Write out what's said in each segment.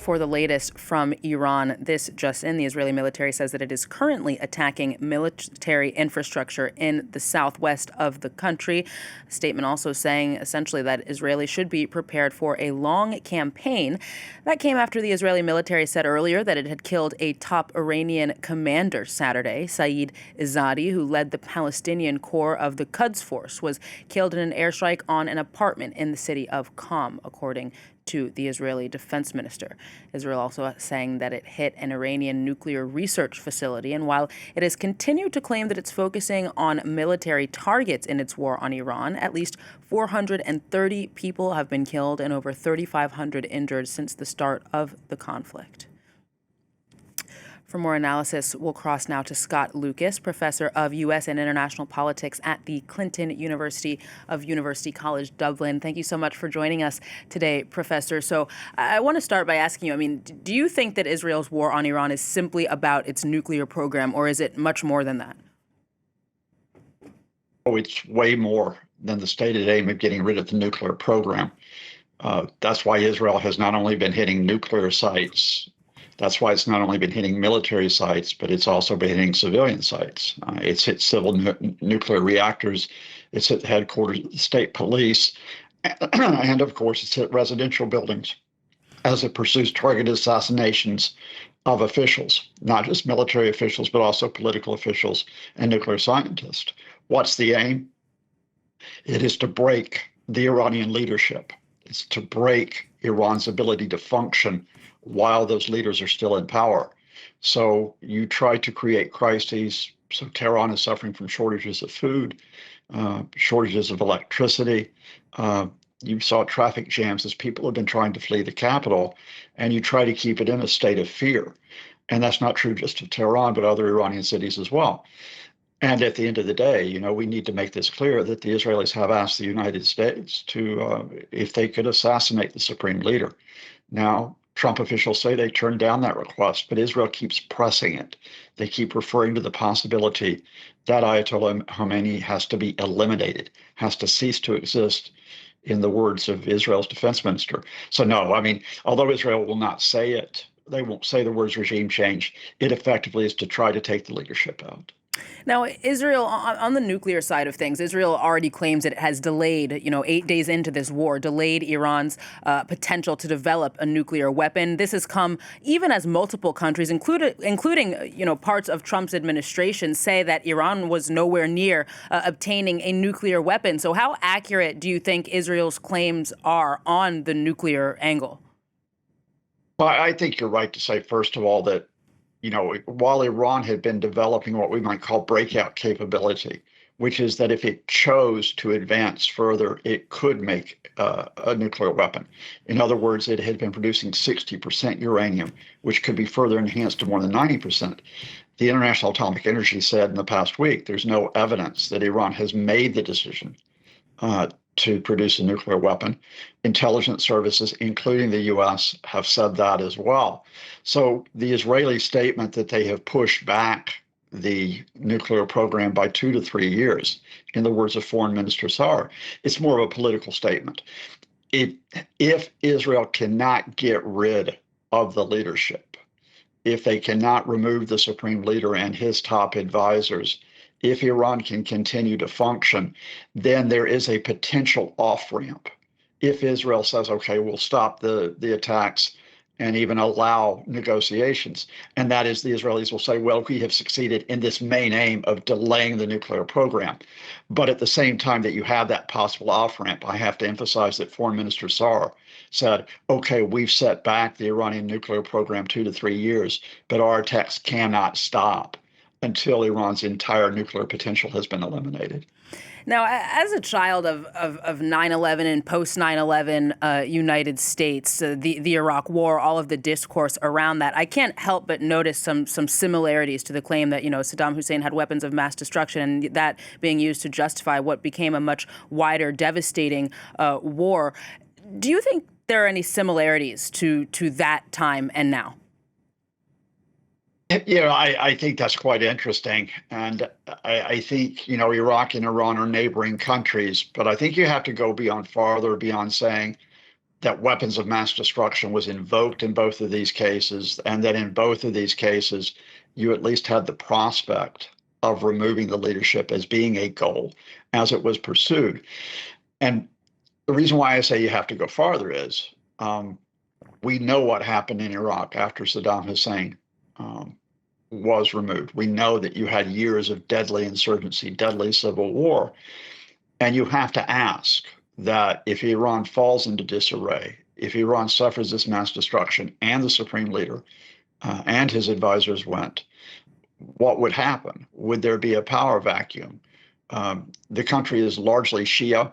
for the latest from Iran. This just in, the Israeli military says that it is currently attacking military infrastructure in the southwest of the country. A statement also saying essentially that Israelis should be prepared for a long campaign. That came after the Israeli military said earlier that it had killed a top Iranian commander Saturday. Saeed Izzadi, who led the Palestinian Corps of the Quds Force, was killed in an airstrike on an apartment in the city of Qom, according to the Israeli defense minister. Israel also saying that it hit an Iranian nuclear research facility. And while it has continued to claim that it's focusing on military targets in its war on Iran, at least 430 people have been killed and over 3,500 injured since the start of the conflict. For more analysis, we'll cross now to Scott Lucas, professor of U.S. and international politics at the Clinton University of University College Dublin. Thank you so much for joining us today, Professor. So I want to start by asking you, do you think that Israel's war on Iran is simply about its nuclear program, or is it much more than that? Oh, it's way more than the stated aim of getting rid of the nuclear program. That's why Israel has not only been hitting nuclear sites. That's why it's not only been hitting military sites, but it's also been hitting civilian sites. It's hit civil nuclear reactors. It's hit the headquarters of the state police. And of course, it's hit residential buildings as it pursues targeted assassinations of officials, not just military officials, but also political officials and nuclear scientists. What's the aim? It is to break the Iranian leadership. It's to break Iran's ability to function while those leaders are still in power. So you try to create crises. So Tehran is suffering from shortages of food, shortages of electricity. You saw traffic jams as people have been trying to flee the capital, and you try to keep it in a state of fear. And that's not true just of Tehran, but other Iranian cities as well. And at the end of the day, we need to make this clear that the Israelis have asked the United States to, if they could assassinate the supreme leader. Now, Trump officials say they turned down that request, but Israel keeps pressing it. They keep referring to the possibility that Ayatollah Khomeini has to be eliminated, has to cease to exist, in the words of Israel's defense minister. So no, although Israel will not say it, they won't say the words regime change, it effectively is to try to take the leadership out. Now, Israel, on the nuclear side of things, Israel already claims that it has delayed, 8 days into this war, delayed Iran's potential to develop a nuclear weapon. This has come even as multiple countries, including parts of Trump's administration, say that Iran was nowhere near obtaining a nuclear weapon. So how accurate do you think Israel's claims are on the nuclear angle? Well, I think you're right to say, first of all, that while Iran had been developing what we might call breakout capability, which is that if it chose to advance further, it could make a nuclear weapon. In other words, it had been producing 60% uranium, which could be further enhanced to more than 90%. The International Atomic Energy said in the past week, there's no evidence that Iran has made the decision to produce a nuclear weapon. Intelligence services, including the U.S., have said that as well. So the Israeli statement that they have pushed back the nuclear program by 2 to 3 years, in the words of Foreign Minister Saar, it's more of a political statement. If Israel cannot get rid of the leadership, if they cannot remove the supreme leader and his top advisors, if Iran can continue to function, then there is a potential off-ramp. If Israel says, okay, we'll stop the attacks and even allow negotiations, and that is the Israelis will say, well, we have succeeded in this main aim of delaying the nuclear program. But at the same time that you have that possible off-ramp, I have to emphasize that Foreign Minister Saar said, okay, we've set back the Iranian nuclear program 2 to 3 years, but our attacks cannot stop until Iran's entire nuclear potential has been eliminated. Now, as a child of 9/11 and post 9/11 United States, the Iraq War, all of the discourse around that, I can't help but notice some similarities to the claim that, Saddam Hussein had weapons of mass destruction, and that being used to justify what became a much wider, devastating war. Do you think there are any similarities to that time and now? I think that's quite interesting. And I think, Iraq and Iran are neighboring countries, but I think you have to go farther beyond saying that weapons of mass destruction was invoked in both of these cases, and that in both of these cases, you at least had the prospect of removing the leadership as being a goal as it was pursued. And the reason why I say you have to go farther is we know what happened in Iraq after Saddam Hussein was removed. We know that you had years of deadly insurgency, deadly civil war. And you have to ask that if Iran falls into disarray, if Iran suffers this mass destruction and the supreme leader and his advisors went, what would happen? Would there be a power vacuum? The country is largely Shia,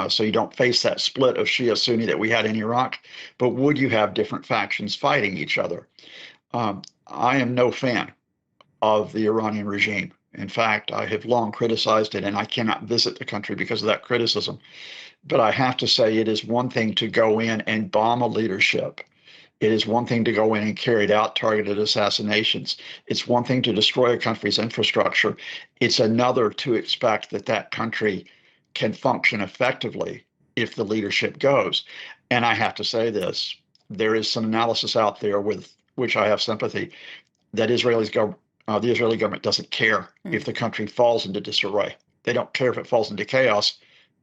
so you don't face that split of Shia Sunni that we had in Iraq, but would you have different factions fighting each other? I am no fan of the Iranian regime. In fact, I have long criticized it, and I cannot visit the country because of that criticism. But I have to say, it is one thing to go in and bomb a leadership. It is one thing to go in and carry out targeted assassinations. It's one thing to destroy a country's infrastructure. It's another to expect that that country can function effectively if the leadership goes. And I have to say this, there is some analysis out there with which I have sympathy that the Israeli government doesn't care if the country falls into disarray. They don't care if it falls into chaos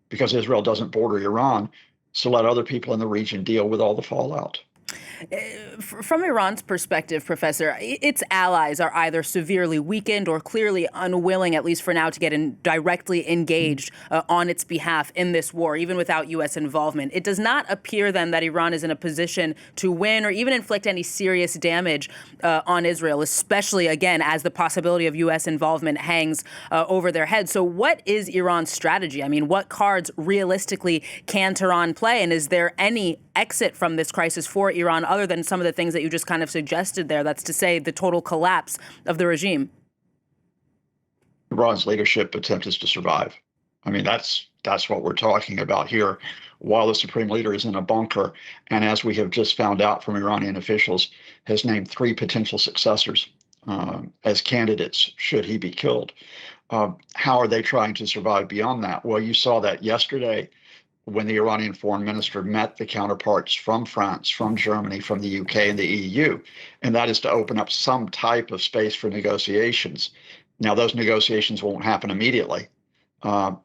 because Israel doesn't border Iran. So let other people in the region deal with all the fallout. From Iran's perspective, Professor, its allies are either severely weakened or clearly unwilling, at least for now, to get directly engaged on its behalf in this war, even without U.S. involvement. It does not appear, then, that Iran is in a position to win or even inflict any serious damage on Israel, especially, again, as the possibility of U.S. involvement hangs over their heads. So what is Iran's strategy? I mean, what cards realistically can Tehran play? And is there any exit from this crisis for Iran other than some of the things that you just kind of suggested there? That's to say, the total collapse of the regime. Iran's leadership attempt is to survive. I mean, that's what we're talking about here. While the supreme leader is in a bunker, and as we have just found out from Iranian officials, has named 3 potential successors as candidates should he be killed. How are they trying to survive beyond that? Well, you saw that yesterday when the Iranian foreign minister met the counterparts from France, from Germany, from the UK, and the EU, and that is to open up some type of space for negotiations. Now, those negotiations won't happen immediately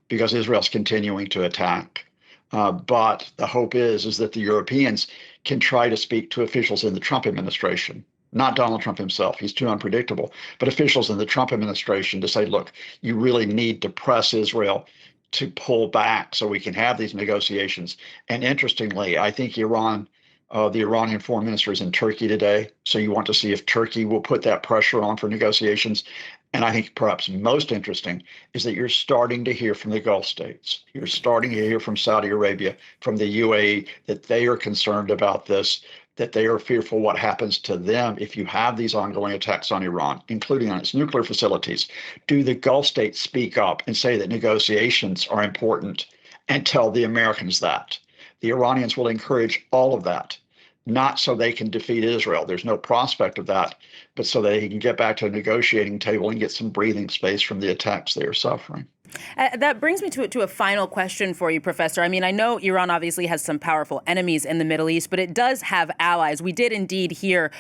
because Israel's continuing to attack. But the hope is that the Europeans can try to speak to officials in the Trump administration, not Donald Trump himself. He's too unpredictable, but officials in the Trump administration to say, look, you really need to press Israel to pull back so we can have these negotiations. And interestingly, I think the Iranian foreign minister is in Turkey today. So you want to see if Turkey will put that pressure on for negotiations. And I think perhaps most interesting is that you're starting to hear from the Gulf states. You're starting to hear from Saudi Arabia, from the UAE, that they are concerned about this, that they are fearful what happens to them if you have these ongoing attacks on Iran, including on its nuclear facilities. Do the Gulf states speak up and say that negotiations are important and tell the Americans that? The Iranians will encourage all of that, not so they can defeat Israel. There's no prospect of that, but so they can get back to a negotiating table and get some breathing space from the attacks they are suffering. That brings me to a final question for you, Professor. I mean, I know Iran obviously has some powerful enemies in the Middle East, but it does have allies. We did indeed hear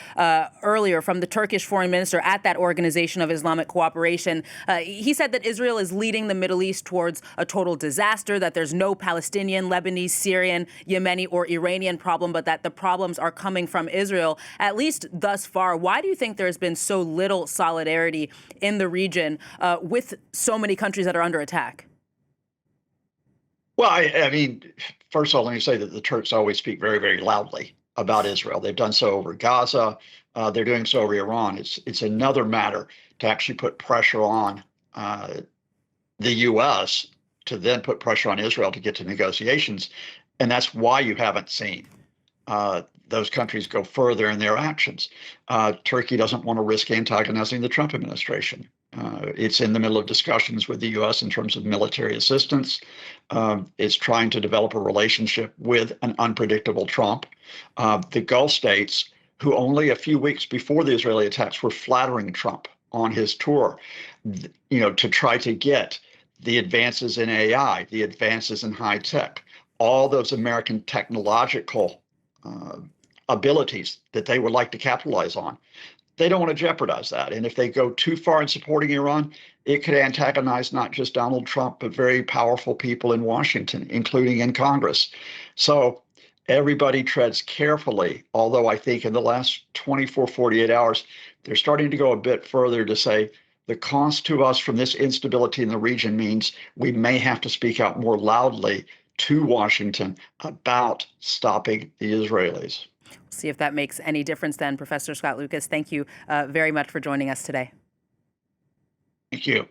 earlier from the Turkish foreign minister at that Organization of Islamic Cooperation. He said that Israel is leading the Middle East towards a total disaster, that there's no Palestinian, Lebanese, Syrian, Yemeni, or Iranian problem, but that the problems are coming from Israel, at least thus far. Why do you think there has been so little solidarity in the region with so many countries that are under attack? Well, I mean, first of all, let me say that the Turks always speak very, very loudly about Israel. They've done so over Gaza. They're doing so over Iran. It's another matter to actually put pressure on the U.S. to then put pressure on Israel to get to negotiations. And that's why you haven't seen those countries go further in their actions. Turkey doesn't want to risk antagonizing the Trump administration. It's in the middle of discussions with the U.S. in terms of military assistance. It's trying to develop a relationship with an unpredictable Trump. The Gulf states, who only a few weeks before the Israeli attacks were flattering Trump on his tour, to try to get the advances in AI, the advances in high tech, all those American technological abilities that they would like to capitalize on. They don't want to jeopardize that. And if they go too far in supporting Iran, it could antagonize not just Donald Trump, but very powerful people in Washington, including in Congress. So everybody treads carefully, although I think in the last 24, 48 hours, they're starting to go a bit further to say the cost to us from this instability in the region means we may have to speak out more loudly to Washington about stopping the Israelis. See if that makes any difference then. Professor Scott Lucas, thank you very much for joining us today. Thank you.